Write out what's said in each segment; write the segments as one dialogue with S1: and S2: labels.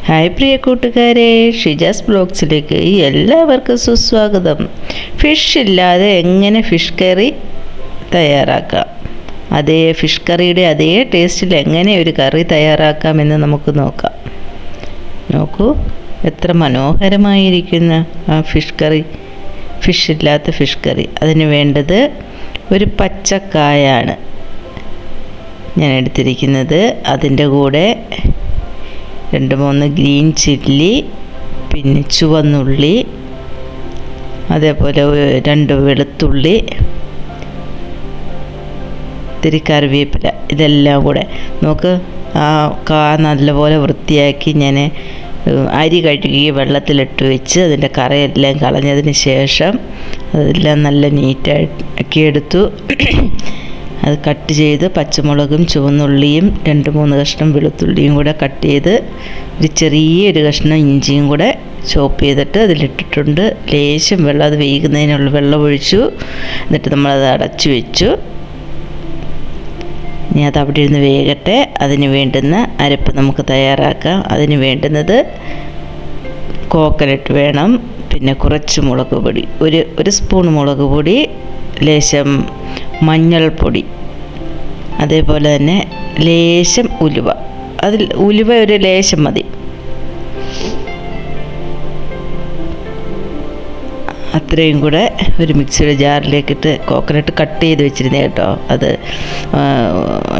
S1: Hi പ്രിയ കൂട്ടുകാരെ, ഷിജാസ് ബ്ലോഗ്സിലേക്ക് എല്ലാവർക്കും സുസ്വാഗതം. ഫിഷ് ഇല്ലാതെ എങ്ങനെ ഫിഷ് കറി തയ്യാറാക്കാം, അതേ ഫിഷ് കറിയുടെ അതേ ടേസ്റ്റിൽ എങ്ങനെ ഒരു കറി തയ്യാറാക്കാമെന്ന് നമുക്ക് നോക്കാം. നോക്കൂ, എത്ര മനോഹരമായിരിക്കുന്ന ആ ഫിഷ് കറി, ഫിഷ് ഇല്ലാത്ത ഫിഷ് കറി. അതിന് വേണ്ടത് ഒരു പച്ചക്കായാണ് ഞാൻ എടുത്തിരിക്കുന്നത്. അതിൻ്റെ കൂടെ 2-3 ഗ്രീൻ ചില്ലി, പിന്നെ ചുവന്നുള്ളി, അതേപോലെ 2 വെളുത്തുള്ളി, ഇത്തിരി കറിവേപ്പില, ഇതെല്ലാം കൂടെ നോക്ക്. ആ നല്ലപോലെ വൃത്തിയാക്കി ഞാൻ അരി കഴുകി വെള്ളത്തിലിട്ട് വെച്ച് അതിൻ്റെ കറയെല്ലാം കളഞ്ഞതിന് ശേഷം അതെല്ലാം നല്ല നീറ്റാക്കി എടുത്തു. അത് കട്ട് ചെയ്ത് പച്ചമുളകും ചുവന്നുള്ളിയും 2-3 കഷ്ണം വെളുത്തുള്ളിയും കൂടെ കട്ട് ചെയ്ത് ഒരു ചെറിയൊരു കഷ്ണം ഇഞ്ചിയും കൂടെ ചോപ്പ് ചെയ്തിട്ട് അതിലിട്ടിട്ടുണ്ട്. ലേശം വെള്ളം, അത് വേകുന്നതിനുള്ള വെള്ളം ഒഴിച്ചു. എന്നിട്ട് നമ്മളത് അടച്ചു വെച്ചു. ഇനി അത് അവിടെ ഇരുന്ന് വേകട്ടെ. അതിന് വേണ്ടുന്ന അരപ്പ് നമുക്ക് തയ്യാറാക്കാം. അതിന് വേണ്ടുന്നത് കോക്കനട്ട് വേണം, പിന്നെ കുറച്ച് മുളക് പൊടി, ഒരു സ്പൂൺ മുളക് പൊടി, ലേശം മഞ്ഞൾപ്പൊടി, അതേപോലെ തന്നെ ലേശം ഉലുവ. അതിൽ ഉലുവ ഒരു ലേശം മതി. അത്രയും കൂടെ ഒരു മിക്സിയുടെ ജാറിലേക്കിട്ട്, കോക്കനട്ട് കട്ട് ചെയ്ത് വെച്ചിരുന്നേ കേട്ടോ, അത്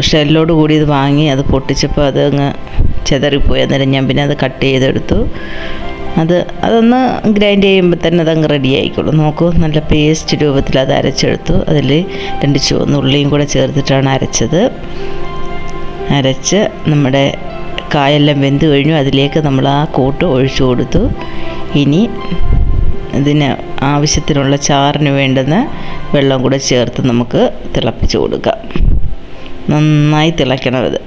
S1: ഷെല്ലോട് കൂടി ഇത് വാങ്ങി അത് പൊട്ടിച്ചപ്പോൾ അത് അങ്ങ് ചെതറിപ്പോയി. അന്നേരം ഞാൻ പിന്നെ അത് കട്ട് ചെയ്തെടുത്തു. അതൊന്ന് ഗ്രൈൻഡ് ചെയ്യുമ്പോൾ തന്നെ അതങ്ങ് റെഡി ആയിക്കോളും. നോക്കൂ, നല്ല പേസ്റ്റ് രൂപത്തിൽ അത് അരച്ചെടുത്തു. അതിൽ 2 ചുവന്നുള്ളിയും കൂടെ ചേർത്തിട്ടാണ് അരച്ച് നമ്മുടെ കായെല്ലാം വെന്ത് കഴിഞ്ഞു. അതിലേക്ക് നമ്മൾ ആ കൂട്ട് ഒഴിച്ചു കൊടുത്തു. ഇനി ഇതിന് ആവശ്യത്തിനുള്ള ചാറിന് വേണ്ടുന്ന വെള്ളം കൂടെ ചേർത്ത് നമുക്ക് തിളപ്പിച്ച് കൊടുക്കാം. നന്നായി തിളയ്ക്കണം. ഇത്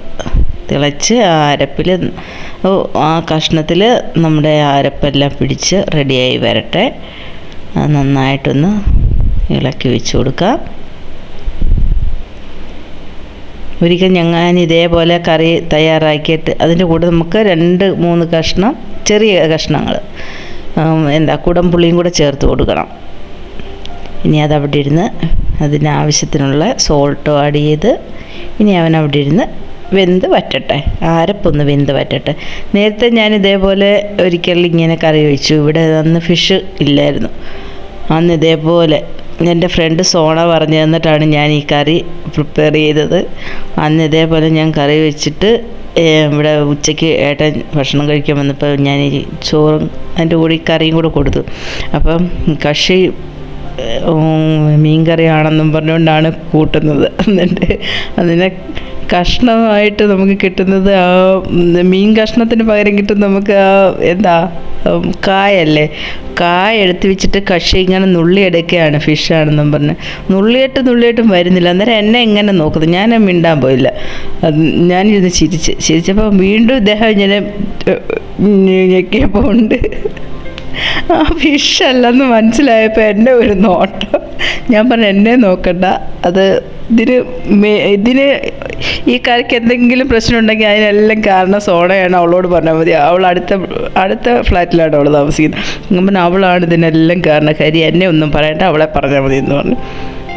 S1: തിളച്ച് ആ അരപ്പിൽ, ആ കഷ്ണത്തിൽ നമ്മുടെ അരപ്പെല്ലാം പിടിച്ച് റെഡിയായി വരട്ടെ. അത് നന്നായിട്ടൊന്ന് ഇളക്കി വെച്ച് കൊടുക്കാം. ഒരിക്കൽ ഞാൻ ഇതേപോലെ കറി തയ്യാറാക്കിയിട്ട് അതിൻ്റെ കൂടെ നമുക്ക് 2-3 കഷ്ണം ചെറിയ കഷ്ണങ്ങൾ കുടംപുളിയും കൂടെ ചേർത്ത് കൊടുക്കണം. ഇനി അതവിടെ ഇരുന്ന് അതിനാവശ്യത്തിനുള്ള സോൾട്ടോ ആഡ് ചെയ്ത് ഇനി അവനവിടെ ഇരുന്ന് വെന്ത് വറ്റട്ടെ, അരപ്പൊന്ന് വെന്ത് വറ്റട്ടെ. നേരത്തെ ഞാൻ ഇതേപോലെ ഒരിക്കൽ ഇങ്ങനെ കറി വെച്ചു. ഇവിടെ അന്ന് ഫിഷ് ഇല്ലായിരുന്നു. അന്ന് ഇതേപോലെ എൻ്റെ ഫ്രണ്ട് സോണ പറഞ്ഞു തന്നിട്ടാണ് ഞാൻ ഈ കറി പ്രിപ്പയർ ചെയ്തത്. അന്ന് ഇതേപോലെ ഞാൻ കറി വെച്ചിട്ട് ഇവിടെ ഉച്ചയ്ക്ക് ഏട്ടൻ ഭക്ഷണം കഴിക്കാൻ വന്നപ്പോൾ ഞാൻ ഈ ചോറും അതിൻ്റെ കൂടി കറിയും കൂടെ കൊടുത്തു. അപ്പം കക്ഷി മീൻ കറിയാണെന്നും പറഞ്ഞുകൊണ്ടാണ് കൂട്ടുന്നത്. എന്നിട്ട് അതിനെ കഷ്ണമായിട്ട് നമുക്ക് കിട്ടുന്നത് ആ മീൻ കഷ്ണത്തിന് പകരം കിട്ടും നമുക്ക് കായല്ലേ, കായ എടുത്ത് വെച്ചിട്ട് കക്ഷി ഇങ്ങനെ നുള്ളിയെടുക്കുകയാണ് ഫിഷാണെന്നും പറഞ്ഞ്. നുള്ളിയിട്ടും വരുന്നില്ല. അന്നേരം എന്നെ ഇങ്ങനെ നോക്കുന്നു. ഞാൻ മിണ്ടാൻ പോയില്ല. ഞാനിരുന്ന് ചിരിച്ചപ്പോൾ വീണ്ടും ഇദ്ദേഹം ഇങ്ങനെ ഞെക്കിയപ്പോൾ ഉണ്ട് ആ ഫിഷല്ലെന്ന് മനസ്സിലായപ്പോൾ എന്നെ ഒരു നോട്ടം. ഞാൻ പറഞ്ഞു, എന്നെ നോക്കണ്ട, അത് ഇതിന് ഈ കറിക്ക് എന്തെങ്കിലും പ്രശ്നം ഉണ്ടെങ്കിൽ അതിനെല്ലാം കാരണം സോണയാണ്. അവളോട് പറഞ്ഞാൽ മതി. അവൾ അടുത്ത ഫ്ലാറ്റിലാണ് അവൾ താമസിക്കുന്നത്. അപ്പം അവളാണ് ഇതിനെല്ലാം കാരണക്കാരി. എന്നെ ഒന്നും പറയണ്ട, അവളെ പറഞ്ഞാൽ മതി എന്ന് പറഞ്ഞു.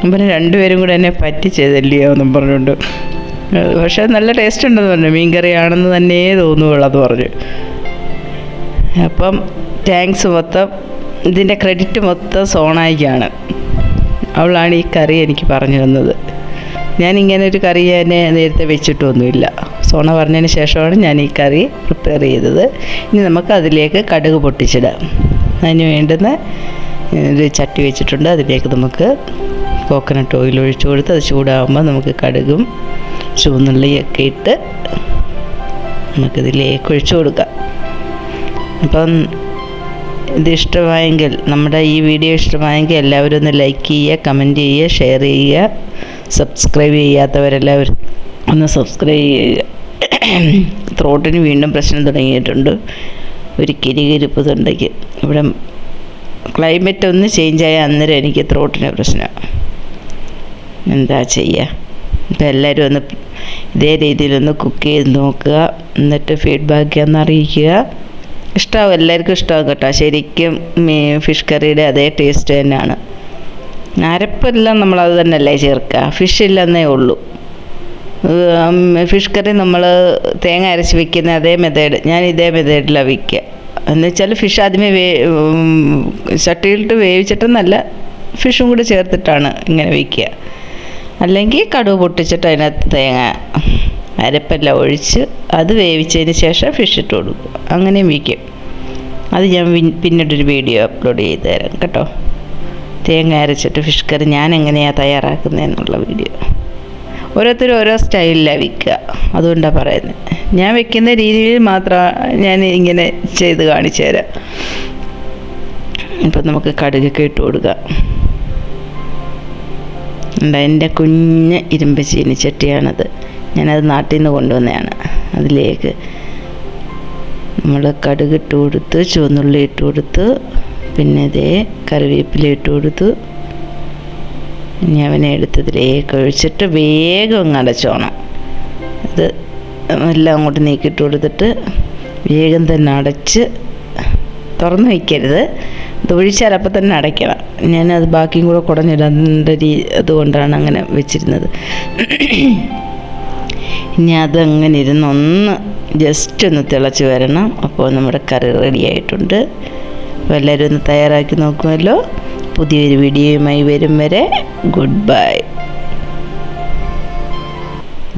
S1: അപ്പം 2 പേരും കൂടെ എന്നെ പറ്റിച്ചതല്ലയോ എന്നും പറഞ്ഞുകൊണ്ട്. പക്ഷേ നല്ല ടേസ്റ്റ് ഉണ്ടെന്ന് പറഞ്ഞു. മീൻ കറിയാണെന്ന് തന്നെ തോന്നുകയുള്ളൂ അത് പറഞ്ഞു. അപ്പം താങ്ക്സ് മൊത്തം, ഇതിൻ്റെ ക്രെഡിറ്റ് മൊത്തം സോണായിക്കാണ്. അവളാണ് ഈ കറി എനിക്ക് പറഞ്ഞു തന്നത്. ഞാനിങ്ങനെ ഒരു കറി ഞാൻ നേരത്തെ വെച്ചിട്ടൊന്നുമില്ല. സോണ പറഞ്ഞതിന് ശേഷമാണ് ഞാൻ ഈ കറി പ്രിപ്പയർ ചെയ്തത്. ഇനി നമുക്ക് അതിലേക്ക് കടുക് പൊട്ടിച്ചിടാം. അതിന് വേണ്ടുന്ന ഒരു ചട്ടി വെച്ചിട്ടുണ്ട്. അതിലേക്ക് നമുക്ക് കോക്കനട്ട് ഓയിൽ ഒഴിച്ചു കൊടുത്ത് അത് ചൂടാകുമ്പോൾ നമുക്ക് കടുകും ചുവന്നുള്ളിയൊക്കെ ഇട്ട് നമുക്കിതിലേക്ക് ഒഴിച്ചു കൊടുക്കാം. അപ്പം ഇത് ഇഷ്ടമായെങ്കിൽ, നമ്മുടെ ഈ വീഡിയോ ഇഷ്ടമായെങ്കിൽ എല്ലാവരും ഒന്ന് ലൈക്ക് ചെയ്യുക, കമൻറ്റ് ചെയ്യുക, ഷെയർ ചെയ്യുക. സബ്സ്ക്രൈബ് ചെയ്യാത്തവരെല്ലാവരും ഒന്ന് സബ്സ്ക്രൈബ് ചെയ്യുക. ത്രോട്ടിന് വീണ്ടും പ്രശ്നം തുടങ്ങിയിട്ടുണ്ട്. ഒരു കിരികിരിപ്പ് തൊണ്ടയ്ക്ക്. ഇവിടെ ക്ലൈമറ്റ് ഒന്ന് ചേഞ്ചായ അന്നേരം എനിക്ക് ത്രോട്ടിന് പ്രശ്നം. എന്താ ചെയ്യുക? അപ്പോൾ എല്ലാവരും ഒന്ന് ഇതേ രീതിയിലൊന്ന് കുക്ക് ചെയ്ത് നോക്കുക. എന്നിട്ട് ഫീഡ്ബാക്ക് ഒന്ന് അറിയിക്കുക. ഇഷ്ടമാവും, എല്ലാവർക്കും ഇഷ്ടമാവും കേട്ടോ. ശരിക്കും ഫിഷ് കറിയുടെ അതേ ടേസ്റ്റ് തന്നെയാണ്. അരപ്പെല്ലാം നമ്മളത് തന്നെയല്ലേ ചേർക്കുക, ഫിഷ് ഇല്ലെന്നേ ഉള്ളൂ. ഫിഷ് കറി നമ്മൾ തേങ്ങ അരച്ച് വയ്ക്കുന്ന അതേ മെത്തേഡ്, ഞാൻ ഇതേ മെത്തേഡിലാണ് വയ്ക്കുക. എന്നുവെച്ചാൽ ഫിഷ് ആദ്യമേ ചട്ടിയിലിട്ട് വേവിച്ചിട്ടെന്നല്ല, ഫിഷും കൂടി ചേർത്തിട്ടാണ് ഇങ്ങനെ വയ്ക്കുക. അല്ലെങ്കിൽ കടുക് പൊട്ടിച്ചിട്ട് അതിനകത്ത് തേങ്ങ അരപ്പെല്ലാം ഒഴിച്ച് അത് വേവിച്ചതിന് ശേഷം ഫിഷ് ഇട്ട് കൊടുക്കും. അങ്ങനെയും വയ്ക്കും. അത് ഞാൻ പിന്നീടൊരു വീഡിയോ അപ്ലോഡ് ചെയ്ത് തരാം കേട്ടോ. തേങ്ങ അരച്ചിട്ട് ഫിഷ് കറി ഞാൻ എങ്ങനെയാണ് തയ്യാറാക്കുന്നതെന്നുള്ള വീഡിയോ. ഓരോരുത്തരും ഓരോ സ്റ്റൈലിലാണ് വയ്ക്കുക, അതുകൊണ്ടാണ് പറയുന്നത്. ഞാൻ വെക്കുന്ന രീതിയിൽ മാത്രം ഞാൻ ഇങ്ങനെ ചെയ്ത് കാണിച്ചു തരാം. ഇപ്പം നമുക്ക് കടുകൊക്കെ ഇട്ട് കൊടുക്കാം. എൻ്റെ കുഞ്ഞ് ഇരുമ്പ് ചീനിച്ചട്ടിയാണത്, ഞാനത് നാട്ടിൽ നിന്ന് കൊണ്ടുവന്നതാണ്. അതിലേക്ക് നമ്മൾ കടുക് ഇട്ട് കൊടുത്ത്, ചുവന്നുള്ളി ഇട്ട് കൊടുത്ത്, പിന്നെ ഇതേ കറിവേപ്പില ഇട്ട് കൊടുത്തു. ഇനി അവനെ എടുത്തതിലേക്ക് ഒഴിച്ചിട്ട് വേഗം അങ്ങ് അടച്ചോണം. ഇത് എല്ലാം അങ്ങോട്ട് നീക്കിയിട്ട് കൊടുത്തിട്ട് വേഗം തന്നെ അടച്ച്, തുറന്ന് വയ്ക്കരുത്. ഇത് ഒഴിച്ചാൽ അപ്പം തന്നെ അടയ്ക്കണം. ഞാനത് ബാക്കിയും കൂടെ കുടഞ്ഞിടേണ്ട അതുകൊണ്ടാണ് അങ്ങനെ വെച്ചിരുന്നത്. ഇനി അതങ്ങനെ ഇരുന്നൊന്ന് ജസ്റ്റ് ഒന്ന് തിളച്ച് വരണം. അപ്പോൾ നമ്മുടെ കറി റെഡി ആയിട്ടുണ്ട്. അപ്പോൾ എല്ലാവരും ഒന്ന് തയ്യാറാക്കി നോക്കുമല്ലോ. പുതിയൊരു വീഡിയോയുമായി വരും വരെ ഗുഡ് ബൈ.